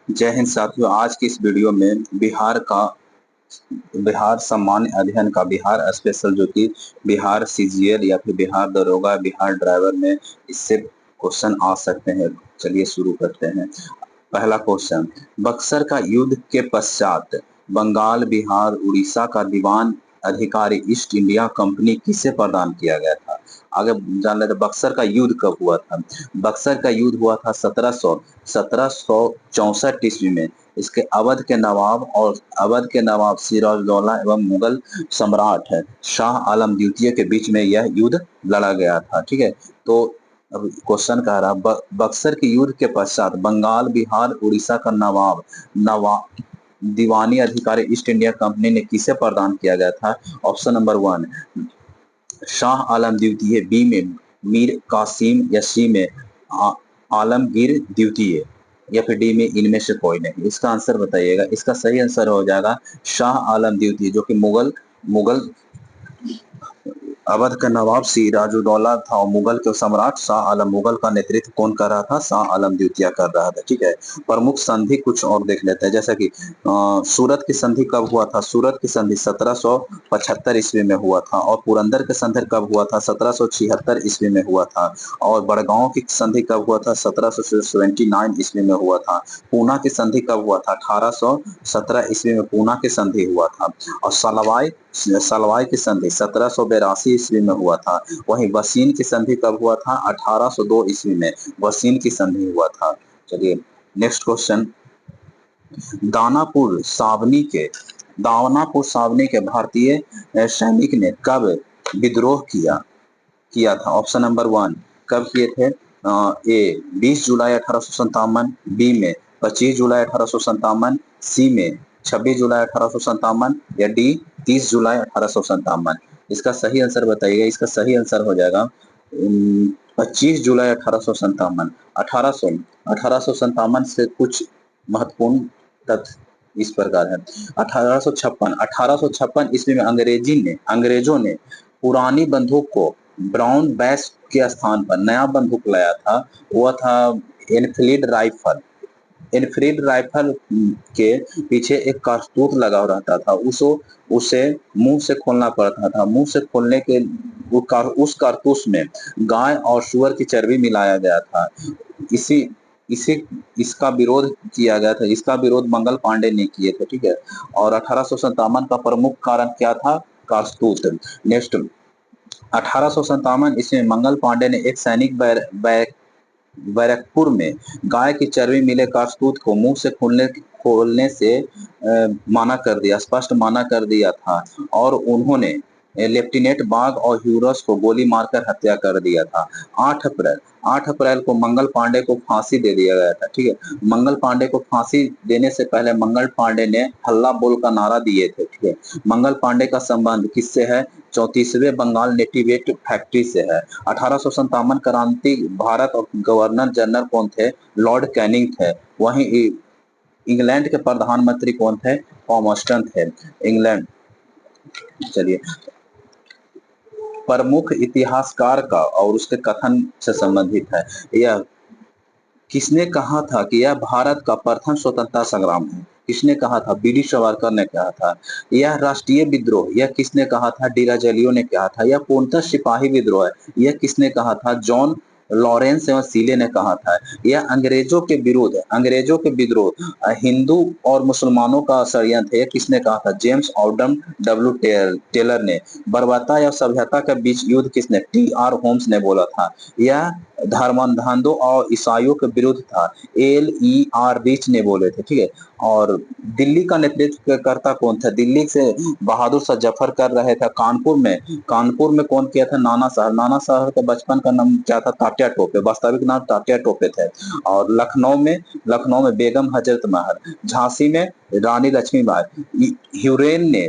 जय हिंद साथियों। आज की इस वीडियो में बिहार सामान्य अध्ययन का बिहार स्पेशल जो कि बिहार सीजीएल या फिर बिहार दरोगा बिहार ड्राइवर में इससे क्वेश्चन आ सकते हैं। चलिए शुरू करते हैं। पहला क्वेश्चन, बक्सर का युद्ध के पश्चात बंगाल बिहार उड़ीसा का दीवान अधिकारी ईस्ट इंडिया कंपनी किसे प्रदान किया गया था। आगे जान लेते बक्सर का युद्ध कब हुआ था। बक्सर का युद्ध हुआ था 1764 ईस्वी में। इसके अवध के नवाब सिराजुद्दौला एवं मुगल सम्राट है शाह आलम द्वितीय के बीच में यह युद्ध लड़ा गया था। ठीक है, तो अब क्वेश्चन कह रहा बक्सर के युद्ध के पश्चात बंगाल बिहार उड़ीसा का नवाब दीवानी अधिकारी ईस्ट इंडिया कंपनी ने किसे प्रदान किया गया था। ऑप्शन नंबर 1 शाह आलम द्वितीय, बी में मीर कासिम या सी में आलमगीर द्वितीय या फिर डी में इनमें से कोई नहीं। इसका आंसर बताइएगा। इसका सही आंसर हो जाएगा शाह आलम द्वितीय, जो कि मुगल अवध का नवाब सिराजुद्दौला था और मुगल के सम्राट शाह आलम। मुगल का नेतृत्व कौन कर रहा था? शाह आलम द्वितीय कर रहा था। ठीक है, प्रमुख संधि कुछ और देख लेते हैं, जैसा कि सूरत की संधि कब हुआ था। सूरत की संधि 1775 ईस्वी में हुआ था। और पुरंदर की संधि कब हुआ था? 1776 ईस्वी में हुआ था। और बड़गांव की संधि कब हुआ था? 1779 ईस्वी में हुआ था। पूना की संधि कब हुआ था? 1817 ईस्वी में पूना की संधि हुआ था। और सलवाई की संधि 1782 ईस्वी में हुआ था। वहीं वसीन की संधि कब हुआ था? 1802 ईस्वी में वसीन की संधि हुआ था। चलिए नेक्स्ट क्वेश्चन, दानापुर सावनी के भारतीय सैनिक ने कब विद्रोह किया था। ऑप्शन नंबर 1 कब किए थे? ए 20 जुलाई 1857, बी में 25 जुलाई 1857, सी में 26 जुलाई 1857 या डी 30 जुलाई 1857। इसका सही आंसर बताइएगा। इसका सही आंसर हो जाएगा 25 जुलाई 1857। 1857 से कुछ महत्वपूर्ण तथ्य इस प्रकार है। 1856 ईस्वी में अंग्रेजों ने पुरानी बंदूक को ब्राउन बैस के स्थान पर नया बंदूक लाया था। वह था एनफील्ड राइफल। एनफील्ड राइफल के पीछे एक कारतूस लगा रहता था। उसे मुंह से खोलना पड़ता था। मुंह से खोलने के उस कारतूस में गाय और सुअर की चर्बी मिलाया गया था। इसी इसी इसका विरोध किया गया था। इसका विरोध मंगल पांडे ने किए थे। ठीक है, और 1857 का प्रमुख कारण क्या था? कारतूस। नेक्स्ट, 1857 इसमें मंगल पांडे ने एक सैनिक बैरकपुर में गाय की चर्बी मिले कारतूस को मुंह से खोलने से माना कर दिया, स्पष्ट माना कर दिया था। और उन्होंने लेफ्टिनेंट बाग और ह्यूरस को गोली मारकर हत्या कर दिया था। 8 अप्रैल को मंगल पांडे को फांसी दे दिया गया था। ठीक है, मंगल पांडे को फांसी देने से पहले मंगल पांडे ने हल्ला बोल का नारा दिए थे। ठीक है, मंगल पांडे का संबंध किससे है? 34वें बंगाल नेटिवेट फैक्ट्री से है। 1857 क्रांति भारत और गवर्नर जनरल कौन थे? लॉर्ड कैनिंग थे। वहीं इंग्लैंड के प्रधानमंत्री कौन थे? पॉमस्टन थे, इंग्लैंड। चलिए, प्रमुख इतिहासकार का और उसके कथन से संबंधित है। यह किसने कहा था कि यह भारत का प्रथम स्वतंत्रता संग्राम है? किसने कहा था? बी डी सावरकर ने कहा था। यह राष्ट्रीय विद्रोह, यह किसने कहा था? डी राजलियो ने कहा था। यह पूर्णतः सिपाही विद्रोह है, यह किसने कहा था? जॉन लॉरेंस एवं सीले ने कहा था। यह अंग्रेजों के विद्रोह हिंदू और मुसलमानों का षड्यंत्र, यह किसने कहा था? जेम्स ऑडम डब्ल्यू टेलर ने। बर्बरता या सभ्यता के बीच युद्ध किसने? टी आर होम्स ने बोला था। यह धर्मांधों और ईसाइयों के विरुद्ध था, एल ई आर रिच ने बोले थे। ठीक है, और दिल्ली का नेतृत्व करता कौन था? दिल्ली से बहादुर शाह जफर कर रहे थे। कानपुर में कौन किया था? नाना साहब का बचपन का नाम क्या था? तात्या टोपे, वास्तविक नाम तात्या टोपे थे। और लखनऊ में बेगम हजरत महल। झांसी में रानी लक्ष्मीबाई। ह्यूरेन ने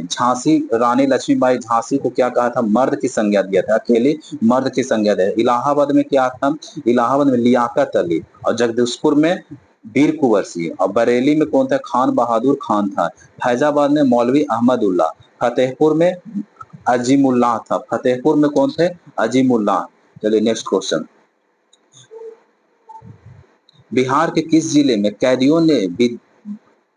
रानी लक्ष्मीबाई झांसी को क्या कहा था? मर्द की संज्ञा दिया था, अकेले मर्द की संज्ञा दिया। इलाहाबाद में क्या था? इलाहाबाद में लियाकत अली। और जगदीशपुर में वीर कुंवर सिंह। और बरेली में कौन था? खान बहादुर खान था। फैजाबाद में मौलवी अहमद उल्लाह। फतेहपुर में अजीमुल्लाह था। फतेहपुर में कौन थे? अजीमुल्लाह। चलिए नेक्स्ट क्वेश्चन, बिहार के किस जिले में कैदियों ने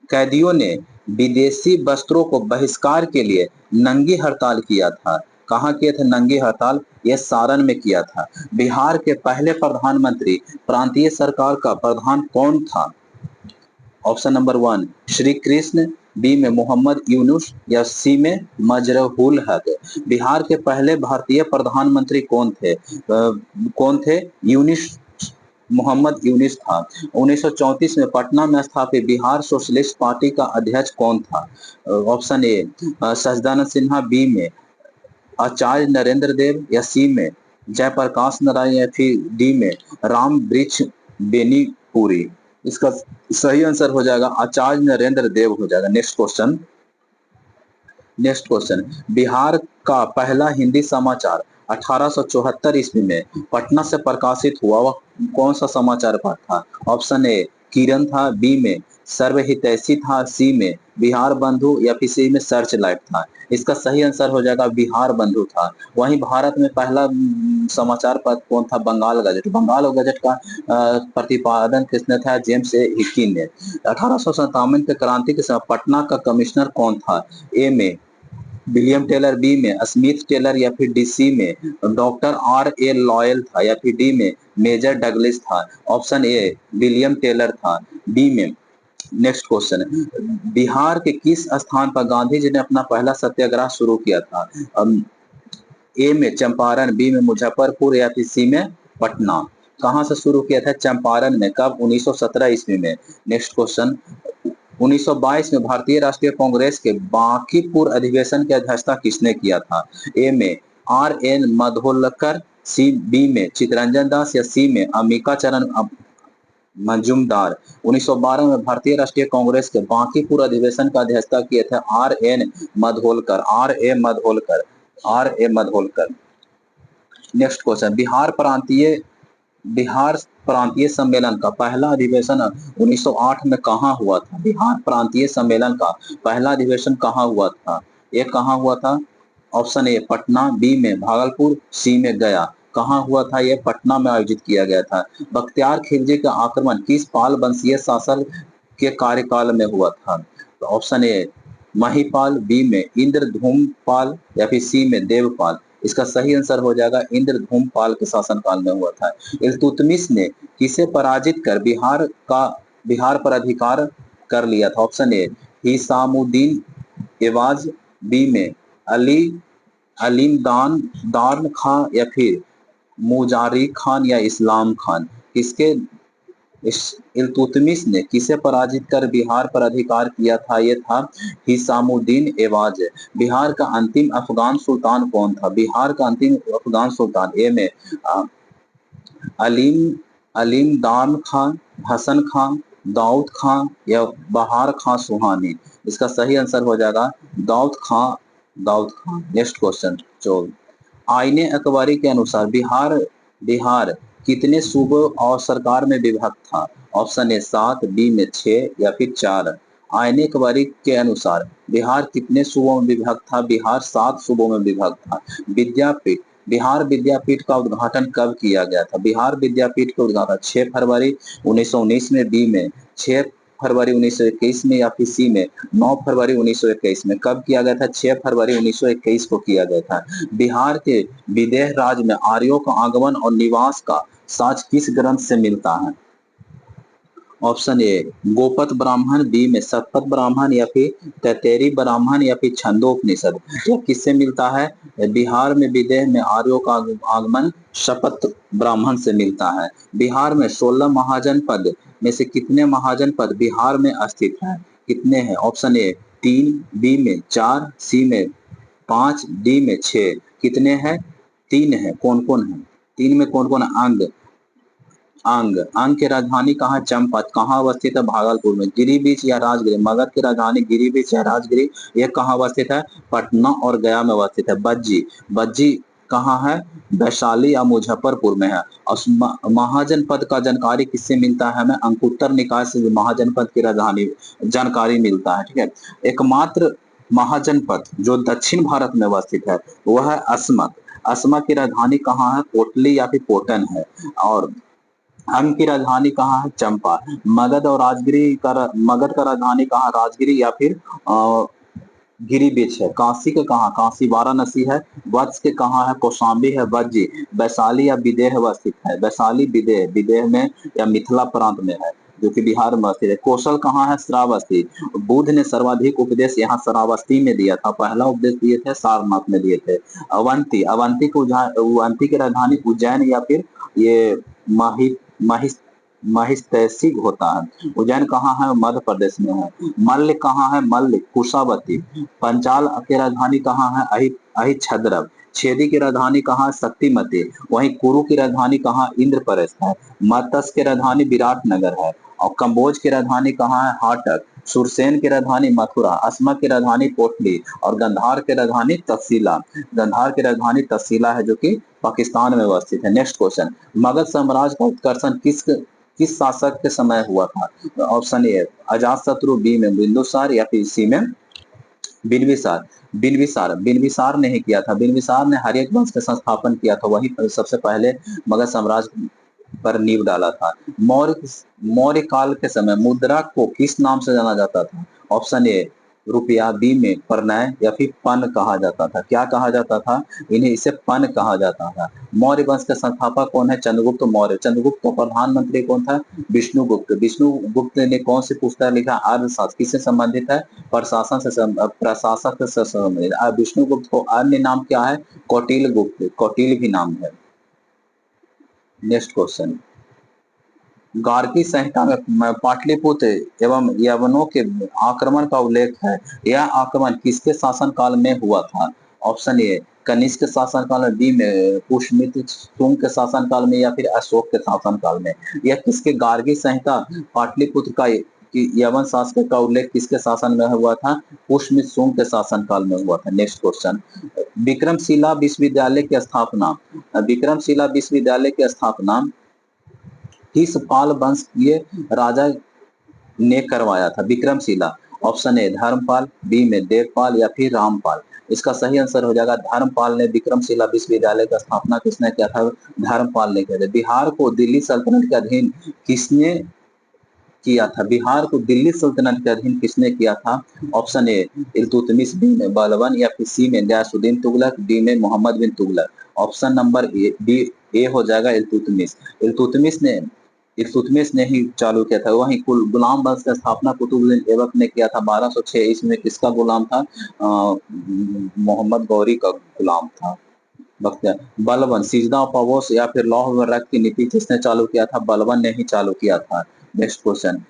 कैदियों ने विदेशी वस्त्रों को बहिष्कार के लिए नंगी हड़ताल किया था। कहाँ किए थे नंगी हड़ताल? यह सारण में किया था। बिहार के पहले प्रधानमंत्री प्रांतीय सरकार का प्रधान कौन था? Option number 1 Shri Krishna, B में मोहम्मद यूनुस या सी में मजरूल हक। बिहार के पहले भारतीय प्रधानमंत्री कौन थे? यूनिस, मोहम्मद यूनिस था। 1934 में पटना में स्थापित बिहार सोशलिस्ट पार्टी का अध्यक्ष कौन था? Option A Sachchidanand Sinha, B में आचार्य नरेंद्र देव या सी में जयप्रकाश नारायण या फिर डी में राम वृक्ष बेनीपुरी। इसका सही आंसर हो जाएगा आचार्य नरेंद्र देव हो जाएगा। नेक्स्ट क्वेश्चन, बिहार का पहला हिंदी समाचार 1874 ईस्वी में पटना से प्रकाशित हुआ वह कौन सा समाचार पत्र था? ऑप्शन ए किरण था, बी में सर्वहितैषी था, सी में बिहार बंधु या फिर सी में सर्च लाइट था। इसका सही आंसर हो जाएगा बिहार बंधु था। वहीं भारत में पहला समाचार पत्र कौन था? बंगाल गजट। बंगाल गजट का प्रतिपादन किसने था? जेम्स ए हिकी ने। 1857 के क्रांति के समय पटना का कमिश्नर कौन था? ए में विलियम टेलर, बी में स्मिथ टेलर या फिर डी सी में डॉक्टर आर ए लॉयल था या फिर डी में मेजर डगलिस था। ऑप्शन ए विलियम टेलर था, बी में। नेक्स्ट क्वेश्चन, बिहार के किस स्थान पर गांधी जी ने अपना पहला सत्याग्रह शुरू किया था? ए में चंपारण, बी में मुजफ्फरपुर या फिर सी में पटना। कहां से शुरू किया था? चंपारण में। कब? 1917 ईस्वी में। नेक्स्ट क्वेश्चन, 1922 में भारतीय राष्ट्रीय कांग्रेस के बांकीपुर अधिवेशन की अध्यक्षता किसने किया था? ए में आर एन माधोलकर, सी बी में चितरंजन दास या सी में अंबिका चरण मजूमदार। 1912 में भारतीय राष्ट्रीय कांग्रेस के बांकीपुर अधिवेशन का अध्यक्षता किए थे R N Madholkar. R A Madholkar. Next question, Bihar प्रांतीय सम्मेलन का पहला अधिवेशन 1908 में कहाँ हुआ था? बिहार प्रांतीय सम्मेलन का पहला अधिवेशन कहाँ हुआ था? ये कहाँ हुआ था? ऑप्शन ए पटना, बी में भागलपुर, सी में गया। कहाँ हुआ था? ये पटना में आयोजित किया गया था। बख्तियार खिलजी का आक्रमण किस पाल वंशीय शासक के कार्यकाल में हुआ था? तो ऑप्शन ए महिपाल, बी में इंद्रधूमपाल या फिर सी में देवपाल। इसका सही आंसर हो जाएगा इंद्रधूमपाल के शासनकाल में हुआ था। इल्तुतमिश ने किसे पराजित कर बिहार पर अधिकार कर लिया था? Option A Hisamuddin Iwaz, B में अलीमदान खान या फिर मुजारी खान या इस्लाम खान। इल्तुतमिश ने किसे पराजित कर बिहार पर अधिकार किया था? यह था हिसामुद्दीन एवाज। बिहार का अंतिम अफगान सुल्तान कौन था? बिहार का अंतिम अफगान सुल्तान ए में अलीमदान खान, हसन खान, दाऊद खान या बहार खान सुहानी। इसका सही आंसर हो जाएगा दाऊद खान। नेक्स्ट क्वेश्चन 14, आईने अकबरी के अनुसार बिहार कितने सूबों और सरकार में विभक्त था? ऑप्शन ए 7, बी में 6 या फिर 4। आईने अकबरी के अनुसार बिहार कितने सूबों में विभक्त था? बिहार 7 सूबों में विभक्त था। बिहार विद्यापीठ का उद्घाटन कब किया गया था? बिहार विद्यापीठ का उद्घाटन 6 फरवरी 1919 में, बी में 6 फरवरी 1921 में या फिर सी में 9 फरवरी 1921 में। कब किया गया था? 6 फरवरी 1921 को किया गया था। बिहार के विदेह राज्य में आर्यों का आगमन और निवास का साक्ष्य किस ग्रंथ से मिलता है? ऑप्शन ए गोपत ब्राह्मण, बी में शतपथ ब्राह्मण या फिर तैतेरी ब्राह्मण या फिर छंदोपनिषद। यह किससे मिलता है? बिहार में विदेह में आर्यों का आगमन शपथ ब्राह्मण से मिलता है। बिहार में 16 महाजनपद में से कितने महाजनपद बिहार में स्थित हैं? कितने हैं? ऑप्शन ए 3, बी में 4, सी में 5, डी में 6। कितने हैं? 3 है। कौन कौन है? 3 में कौन कौन? अंग की राजधानी कहाँ? चंपात। कहाँ अवस्थित है? भागलपुर में। गिरिडीह या राजगिरी, मगध की राजधानी गिरिडीह या राजगिरी, यह कहाँ अवस्थित है? पटना और गया में अवस्थित है। बज्जी कहाँ है? वैशाली या मुजफ्फरपुर में है। और महाजनपद का जानकारी किससे मिलता है? हमें अंकुत्तर निकाय से महाजनपद की राजधानी जानकारी मिलता है। ठीक है, एकमात्र महाजनपद जो दक्षिण भारत में अवस्थित है वह है असमक। असमक की राजधानी कहाँ है? कोटली या फिर कोटन है। और अंग की राजधानी कहाँ है? चंपा। मगध का राजधानी कहाँ? राजगिरी या फिर गिरी बीच है। काशी के कहाँ? काशी वाराणसी है। वत्स के कहाँ है? कौशाम्बी है। वज्जी वैशाली या विदेह में स्थित है। वैशाली विदेह, विदेह में या मिथिला प्रांत में है, जो कि बिहार में स्थित है। कौशल कहाँ है? श्रावस्ती। बुद्ध ने सर्वाधिक उपदेश यहाँ श्रावस्ती में दिया था। पहला उपदेश दिए थे सारनाथ में दिए थे। अवंती, अवंती की राजधानी उज्जैन या फिर ये माही महिष महिषैषिक होता है। उज्जैन कहाँ है? मध्य प्रदेश में है। मल्ल कहाँ है? मल्ल कुशावती। पंचाल की राजधानी कहाँ है? अहिच्छद्र। छेदी की राजधानी कहाँ है? शक्तिमती। वहीं कुरु की राजधानी कहाँ? इंद्रप्रस्थ है। मत्स्य की राजधानी विराटनगर है। और कंबोज की राजधानी कहाँ है? हाटक। सुरसेन की राजधानी मथुरा। अस्मा की राजधानी पोटली। और गंधार की राजधानी तक्षशिला। गंधार की राजधानी तक्षशिला है, जो कि पाकिस्तान में अवस्थित है। नेक्स्ट क्वेश्चन, मगध साम्राज्य का उत्कर्षण किस शासक के समय हुआ था? ऑप्शन ए अजात शत्रु, बी में बिंदुसार या फिर सी में बिनविसार। बिनविसार ने ही किया था। बिनविसार ने हर्यक वंश का संस्थापन किया था। वही सबसे पहले मगध साम्राज्य पर नींव डाला था। मौर्य काल के समय मुद्रा को किस नाम से जाना जाता था? ऑप्शन ए रुपया, बी में प्रणय या फिर पन कहा जाता था। क्या कहा जाता था? इन्हें इसे पन कहा जाता था। मौर्य वंश का संस्थापक कौन है? चंद्रगुप्त मौर्य। चंद्रगुप्त का प्रधानमंत्री कौन था? विष्णुगुप्त। विष्णुगुप्त ने कौन सी पुस्तक लिखा? अर्थशास्त्र। किससे संबंधित है? प्रशासक से संबंधित। विष्णुगुप्त को अन्य नाम क्या है? कौटिल्य गुप्त। कौटिल्य भी नाम है। नेक्स्ट क्वेश्चन, गार्गी संहिता में पाटलिपुत्र एवं यवनों के आक्रमण का उल्लेख है। यह आक्रमण किसके शासनकाल में हुआ था? ऑप्शन ए कनिष्क के शासनकाल में, बी में पुष्यमित्र शुंग के शासनकाल में या फिर अशोक के शासनकाल में। यह किसके? गार्गी संहिता पाटलिपुत्र का कि यवन शासक का उल्लेख किसके शासन में हुआ था? पुष्यमित्र शुंग के शासनकाल में हुआ था। नेक्स्ट क्वेश्चन, विक्रमशिला विश्वविद्यालय की स्थापना, विक्रमशिला विश्वविद्यालय की स्थापना किस पाल वंशीय राजा ने करवाया था? Vikramshila. Option A Dharmapal, B में देवपाल या फिर रामपाल। इसका सही आंसर हो जाएगा धर्मपाल ने विक्रमशिला विश्वविद्यालय का स्थापना किसने किया था? धर्मपाल ने किया था। बिहार को दिल्ली सल्तनत के अधीन किसने किया था? बिहार को दिल्ली सल्तनत के अधीन किसने किया था? ऑप्शन ए इल्तुतमिश, बी में बलबन या फिर सी में गयासुद्दीन तुगलक, डी में Muhammad bin Tughlaq. Option number A D A हो जाएगा इल्तुतमिश। इल्तुतमिश ने इल्तुतमिश ने ही चालू किया था। वहीं कुल गुलाम वंश की स्थापना कुतुबुद्दीन ऐबक ने किया था 1206 ईस्वी में। किसका गुलाम था? मोहम्मद गौरी का गुलाम था। बलबन, सिजदा पवोस या फिर लौह व रक्त की नीति किसने चालू किया था? बलबन ने ही चालू किया था। नेक्स्ट क्वेश्चन,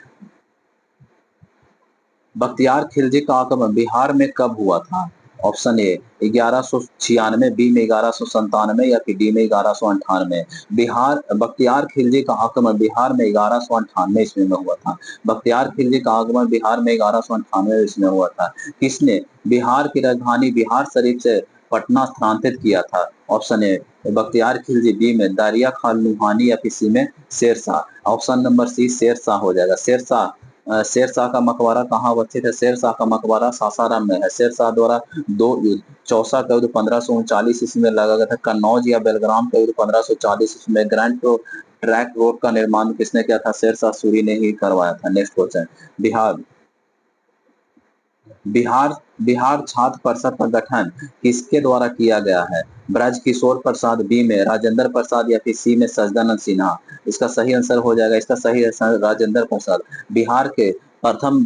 बख्तियार खिलजी का आगमन बिहार में कब हुआ था? ऑप्शन ए 1196, बी में 1197 या फिर डी में 1198। बिहार बख्तियार खिलजी का आगमन बिहार में 1198 ईस्वी में हुआ था। बख्तियार खिलजी का आगमन बिहार में 1198 ईस्वी में हुआ था। किसने बिहार की राजधानी बिहार शरीफ से पटना स्थानांतरित किया था? Option A Bakhtiyar Khilji, B में दारिया खान लुहानी या फिर सी में Shershah. Option number C Shershah हो जाएगा। शेरशाह का मकबरा कहाँ अवस्थित है? शेरशाह का मकबरा सासाराम में है। शेरशाह द्वारा दो युद्ध, चौसा का युद्ध 1539 ईस्वी में लगा गया था। कन्नौज या बेलग्राम का युद्ध 1540 ईस्वी में। ग्रैंड ट्रैक रोड का निर्माण किसने किया था? शेरशाह सूरी ने ही करवाया था। नेक्स्ट क्वेश्चन, बिहार बिहार बिहार छात्र परिषद का गठन किसके द्वारा किया गया है? ब्रज किशोर प्रसाद, बी में राजेंद्र प्रसाद या फिर सी में सजदानंद सिन्हा। इसका सही आंसर हो जाएगा, इसका सही आंसर राजेंद्र प्रसाद। बिहार के प्रथम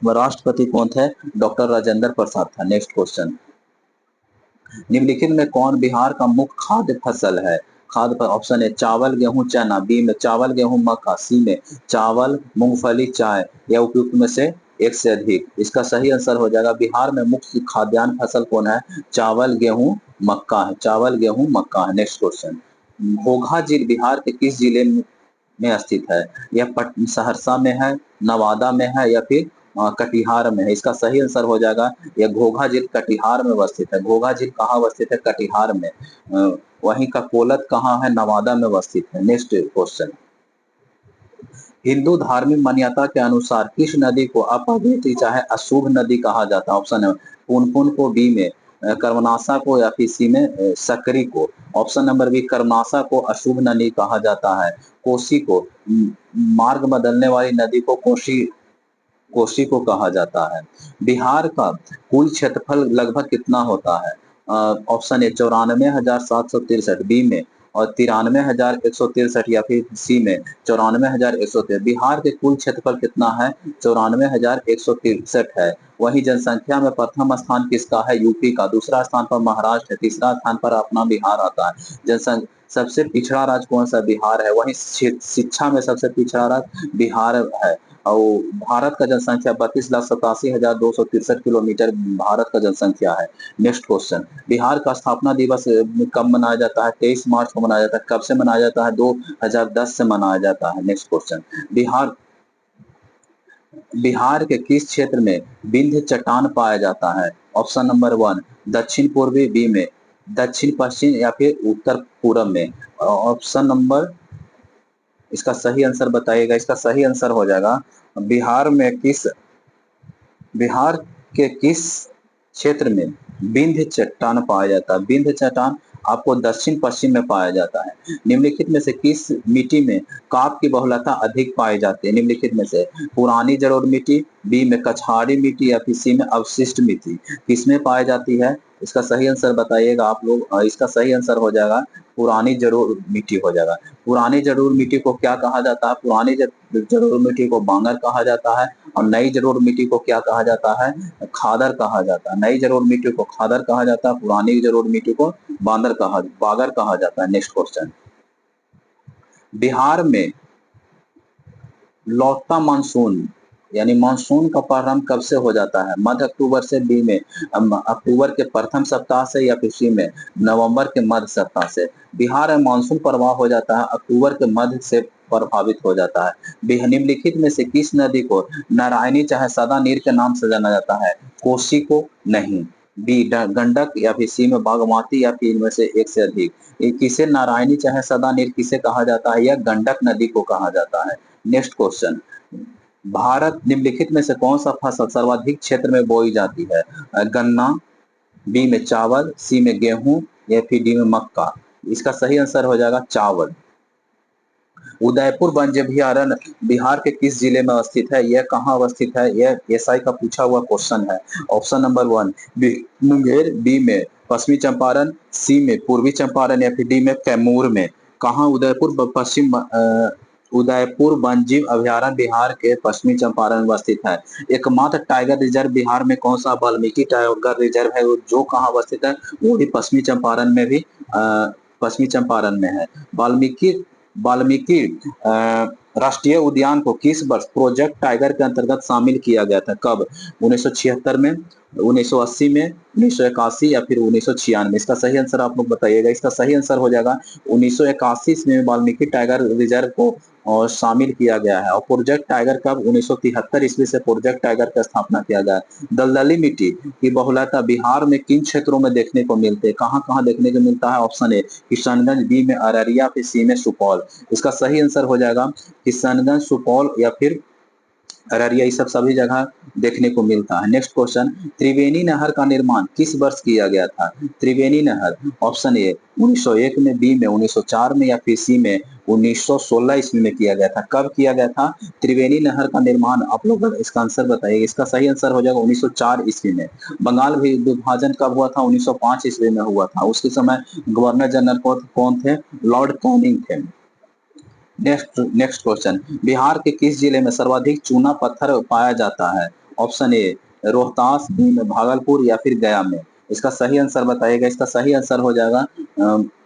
राष्ट्रपति कौन थे? डॉक्टर राजेंद्र प्रसाद था। नेक्स्ट क्वेश्चन, निम्नलिखित में कौन बिहार का मुख्य खाद्य फसल है? खाद्य पर ऑप्शन है चावल गेहूं चना, बी में चावल गेहूं मक्का, सी में चावल मूंगफली चाय या उपयुक्त में से एक से अधिक। इसका सही आंसर हो जाएगा बिहार में मुख्य खाद्यान्न फसल कौन है? चावल गेहूं मक्का है। चावल गेहूं मक्का है। नेक्स्ट क्वेश्चन, घोघा झील बिहार के किस जिले में स्थित है? यह सहरसा में है, नवादा में है या फिर कटिहार में है। इसका सही आंसर हो जाएगा यह घोघा झील कटिहार में अवस्थित है। घोघा झील कहाँ अवस्थित है? कटिहार में। वहीं का कोलत कहाँ है? नवादा में अवस्थित है। नेक्स्ट क्वेश्चन, हिंदू धार्मिक मान्यता के अनुसार किस नदी को अपवित्र चाहे अशुभ नदी कहा जाता है? ऑप्शन है पुनपुन को, बी में कर्मनाशा को या फिर सी में सकरी को। ऑप्शन नंबर बी कर्मनाशा को अशुभ नदी कहा जाता है। कोसी को मार्ग बदलने वाली नदी को कोसी कोसी को कहा जाता है। बिहार का कुल क्षेत्रफल लगभग कितना होता है? ऑप्शन ए 94,763, बी में और 93,163 या फिर सी में 94,163। बिहार के कुल क्षेत्रफल कितना है? 94,163 है। वही जनसंख्या में प्रथम स्थान किसका है? यूपी का। दूसरा स्थान पर महाराष्ट्र है। तीसरा स्थान पर अपना बिहार आता है। जनसंख्या सबसे पिछड़ा राज्य कौन सा? बिहार है। वही शिक्षा में सबसे पिछड़ा राज्य बिहार है। और भारत का जनसंख्या 32,87,263 किलोमीटर भारत का जनसंख्या है। नेक्स्ट क्वेश्चन, बिहार का स्थापना दिवस कब मनाया जाता है? 23 मार्च को मनाया जाता है। कब से मनाया जाता है? 2010 से मनाया जाता है। नेक्स्ट क्वेश्चन, बिहार बिहार के किस क्षेत्र में विंध्य चट्टान पाया जाता है? ऑप्शन नंबर 1 दक्षिण पूर्वी, बी में दक्षिण पश्चिम या फिर उत्तर पूर्व में। ऑप्शन नंबर, इसका सही आंसर बताइएगा। इसका सही आंसर हो जाएगा बिहार के किस क्षेत्र में विंध्य चट्टान पाया जाता है? विंध्य चट्टान आपको दक्षिण पश्चिम में पाया जाता है। निम्नलिखित में से किस मिट्टी में काप की बहुलता अधिक पाई जाती है? निम्नलिखित में से पुरानी जलोढ़ मिट्टी, बी में कछाड़ी मिट्टी या फिर सी में अवशिष्ट मिट्टी किसमें पाई जाती है? इसका सही आंसर बताइएगा आप लोग। इसका सही आंसर हो जाएगा पुरानी जलोढ़ मिट्टी हो जाएगा। पुरानी जलोढ़ मिट्टी को क्या कहा जाता है? पुरानी जलोढ़ मिट्टी को बांगर कहा जाता है। और नई जलोढ़ मिट्टी को क्या कहा जाता है? खादर कहा जाता है। नई जलोढ़ मिट्टी को खादर कहा जाता है, पुरानी जलोढ़ मिट्टी को बागर कहा जाता है। नेक्स्ट क्वेश्चन, बिहार में लौटता मानसून यानी मानसून का प्रारंभ कब से हो जाता है? मध्य अक्टूबर से, बी में अक्टूबर के प्रथम सप्ताह से या फिर सी में नवंबर के मध्य सप्ताह से। बिहार में मानसून प्रवाह हो जाता है अक्टूबर के मध्य से प्रभावित हो जाता है। निम्नलिखित में से किस नदी को नारायणी चाहे सदा नीर के नाम से जाना जाता है? कोसी को नहीं, बी गंडक या फिर सी में बागमती या फिर इनमें से एक से अधिक। किसे नारायणी चाहे सदा नीर किसे कहा जाता है? यह गंडक नदी को कहा जाता है। नेक्स्ट क्वेश्चन, भारत निम्नलिखित में से कौन सा फसल सर्वाधिक क्षेत्र में बोई जाती है? गन्ना, बी में चावल, सी में गेहूं या फिर डी में मक्का। इसका सही आंसर हो जाएगा चावल। उदयपुर वन्य अभयारण्य बिहार के किस जिले में अवस्थित है? यह कहाँ अवस्थित है? यह एसआई का पूछा हुआ क्वेश्चन है। ऑप्शन नंबर 1 मुंगेर, बी में पश्चिमी चंपारण, सी में पूर्वी चंपारण या फिर डी में कैमूर में। कहाँ उदयपुर वन्यजीव अभयारण्य बिहार के पश्चिमी चंपारण में स्थित है। एकमात्र टाइगर रिजर्व बिहार में कौन सा? वाल्मीकि टाइगर रिजर्व है, जो कहाँ अवस्थित है? वो भी पश्चिमी चंपारण में भी पश्चिमी चंपारण में है। वाल्मीकि वाल्मीकि राष्ट्रीय उद्यान को किस वर्ष प्रोजेक्ट टाइगर के अंतर्गत शामिल किया गया था? कब? 1976 में, 1980 में, 1981 या फिर 1996। इसका सही आंसर आप लोग बताइएगा। इसका सही आंसर हो जाएगा 1981 में वाल्मीकि टाइगर रिजर्व को और शामिल किया गया है। और प्रोजेक्ट टाइगर कब? 1973 ईस्वी से प्रोजेक्ट टाइगर का स्थापना किया गया। दलदली मिट्टी की बहुलता बिहार में किन क्षेत्रों में देखने को मिलते हैं? कहाँ कहाँ देखने को मिलता है? ऑप्शन ए किशनगंज, बी में अररिया, फिर सी में सुपौल। इसका सही आंसर हो जाएगा किशनगंज, सुपौल या फिर अररिया। ये सब सभी जगह देखने को मिलता है। नेक्स्ट क्वेश्चन, त्रिवेणी नहर का निर्माण किस वर्ष किया गया था? त्रिवेणी नहर, ऑप्शन ए 1901 में, बी में 1904 में या फिर सी में 1916 ईस्वी में किया गया था। कब किया गया था त्रिवेणी नहर का निर्माण? आप लोग इसका आंसर बताइए। इसका सही आंसर हो जाएगा 1904 ईस्वी में। बंगाल भी विभाजन कब हुआ था? 1905 ईस्वी में हुआ था। उसके समय गवर्नर जनरल कौन थे? लॉर्ड कैनिंग थे। नेक्स्ट क्वेश्चन, बिहार के किस जिले में सर्वाधिक चूना पत्थर पाया जाता है? ऑप्शन ए रोहतास, बी में भागलपुर या फिर गया में। इसका सही आंसर बताइएगा। इसका सही आंसर हो जाएगा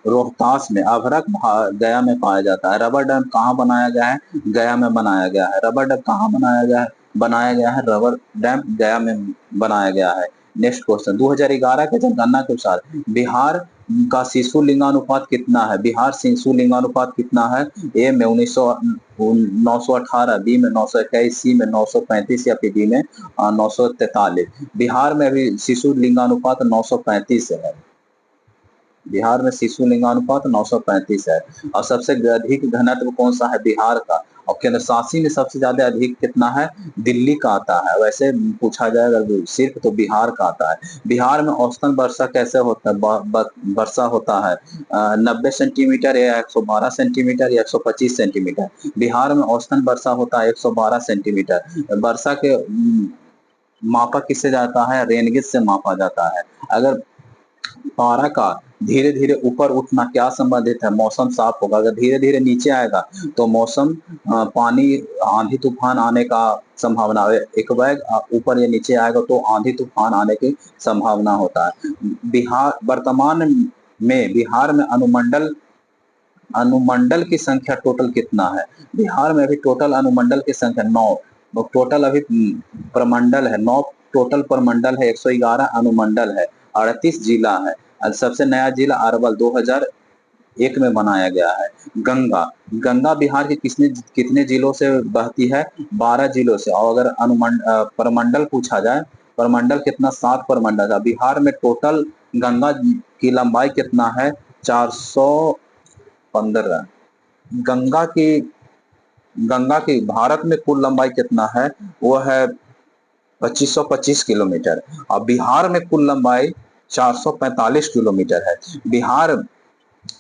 रोहतास में। अभरक गया में पाया जाता है। रबर डैम कहाँ बनाया गया है? गया में बनाया गया है। रबर डैम कहाँ बनाया गया है? रबर डैम गया में बनाया गया है। नेक्स्ट क्वेश्चन, 2011 के जनगणना के अनुसार बिहार का शिशु लिंगानुपात कितना है? बिहार शिशु लिंगानुपात कितना है? ए में 918, बी में 921, सी में 935 या फिर डी में 943। बिहार में अभी शिशु लिंगानुपात 935 है। बिहार में शिशु लिंगानुपात 935 है। और सबसे अधिक घनत्व कौन सा है बिहार का? और केंद्र शासित में सबसे ज्यादा अधिक कितना है? दिल्ली का आता है। वैसे पूछा जाए अगर सिर्फ तो बिहार का आता है। बिहार में औसतन वर्षा कैसे होता है? वर्षा होता है 90 सेंटीमीटर या 112 सेंटीमीटर या 125 सेंटीमीटर। बिहार में औसतन वर्षा होता है 112 सेंटीमीटर। वर्षा के मापा किससे जाता है? रेनगेज से मापा जाता है। अगर पारा का धीरे धीरे ऊपर उठना क्या संबंधित है? मौसम साफ होगा। अगर धीरे धीरे नीचे आएगा तो मौसम पानी आंधी तूफान आने का संभावना है। एक बैग ऊपर या नीचे आएगा तो आंधी तूफान आने की संभावना होता है। बिहार वर्तमान में बिहार में अनुमंडल अनुमंडल की संख्या टोटल कितना है? बिहार में अभी टोटल अनुमंडल की संख्या 9। टोटल अभी प्रमंडल है 9। टोटल प्रमंडल है 111। अनुमंडल है 38 जिला है। और सबसे नया जिला अरवल 2001 में बनाया गया है। गंगा गंगा बिहार के कितने जिलों से बहती है? 12 जिलों से। और अगर प्रमंडल पूछा जाए, प्रमंडल कितना? 7 प्रमंडल है। बिहार में टोटल गंगा की लंबाई कितना है? 415। गंगा की गंगा की भारत में कुल लंबाई कितना है? वो है 2525 किलोमीटर। और बिहार में कुल लंबाई 445 किलोमीटर है। बिहार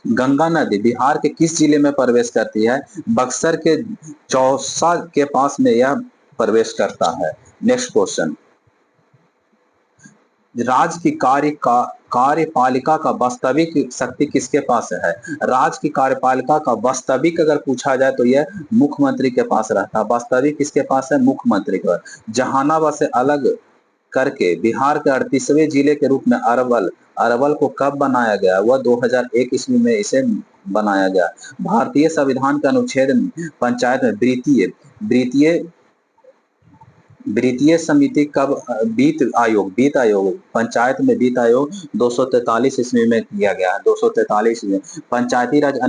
गंगा नदी बिहार के किस जिले में प्रवेश करती है? बक्सर के चौसा के पास में यह प्रवेश करता है। Next question. राज्य की कार्यपालिका का वास्तविक शक्ति किसके पास है? राज्य की कार्यपालिका का वास्तविक अगर पूछा जाए तो यह मुख्यमंत्री के पास रहता है। वास्तविक किसके पास है? मुख्यमंत्री के पास। जहानाबाद से अलग करके बिहार के 38वें जिले के रूप में अरवल अरवल को कब बनाया गया? वह 2001 ईस्वी में इसे बनाया गया। भारतीय संविधान के अनुच्छेद पंचायत में वित्तीय वित्तीय समिति कब वित्त आयोग पंचायत में वित्त आयोग 243 ईस्वी में किया गया है। 243 में पंचायती राज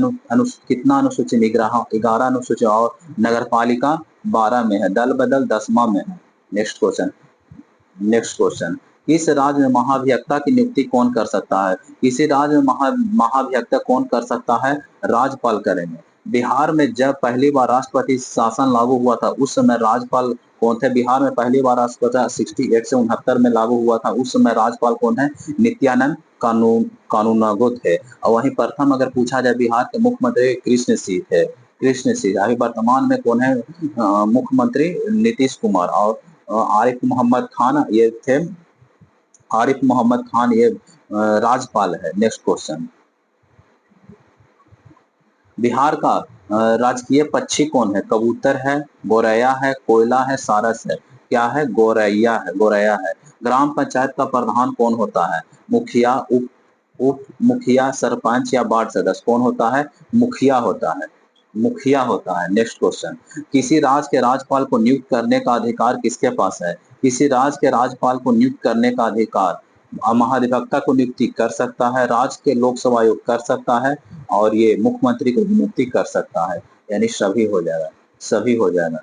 कितना अनुसूची में? 11 अनुसूची। और नगर पालिका 12 में है। दल बदल 10वां में है। Next question. किस राज्य में महाभियंता की नियुक्ति कौन कर सकता है? किसी राज्य में महाभियंता कौन कर सकता है? राज्यपाल करेंगे। बिहार में जब पहली बार राष्ट्रपति शासन लागू हुआ था उस समय राज्यपाल कौन थे? बिहार में पहली बार राष्ट्रपति 68 से 69 में लागू हुआ था। उस समय राज्यपाल कौन है? नित्यानंद कानूनगो थे। और वहीं प्रथम अगर पूछा जाए बिहार के मुख्यमंत्री कृष्ण सिंह थे। कृष्ण सिंह। अभी वर्तमान में कौन है मुख्यमंत्री? नीतीश कुमार। और आरिफ मोहम्मद खान ये थे। आरिफ मोहम्मद खान ये राज्यपाल है। Next question. बिहार का राजकीय पक्षी कौन है? कबूतर है, गोरैया है, कोयला है, सारस है। क्या है? गोरैया है। गोरैया है। ग्राम पंचायत का प्रधान कौन होता है? मुखिया, उप मुखिया, सरपंच या वार्ड सदस्य? कौन होता है? मुखिया होता है। मुखिया होता है। Next question. किसी राज्य के राज्यपाल को नियुक्त करने का अधिकार किसके पास है? किसी राज्य के राज्यपाल को नियुक्त करने का अधिकार महाधिवक्ता को नियुक्ति कर सकता है, राज्य के लोकसभा आयोग कर सकता है, और ये मुख्यमंत्री को नियुक्ति कर सकता है। यानी सभी हो जाएगा। सभी हो जाएगा।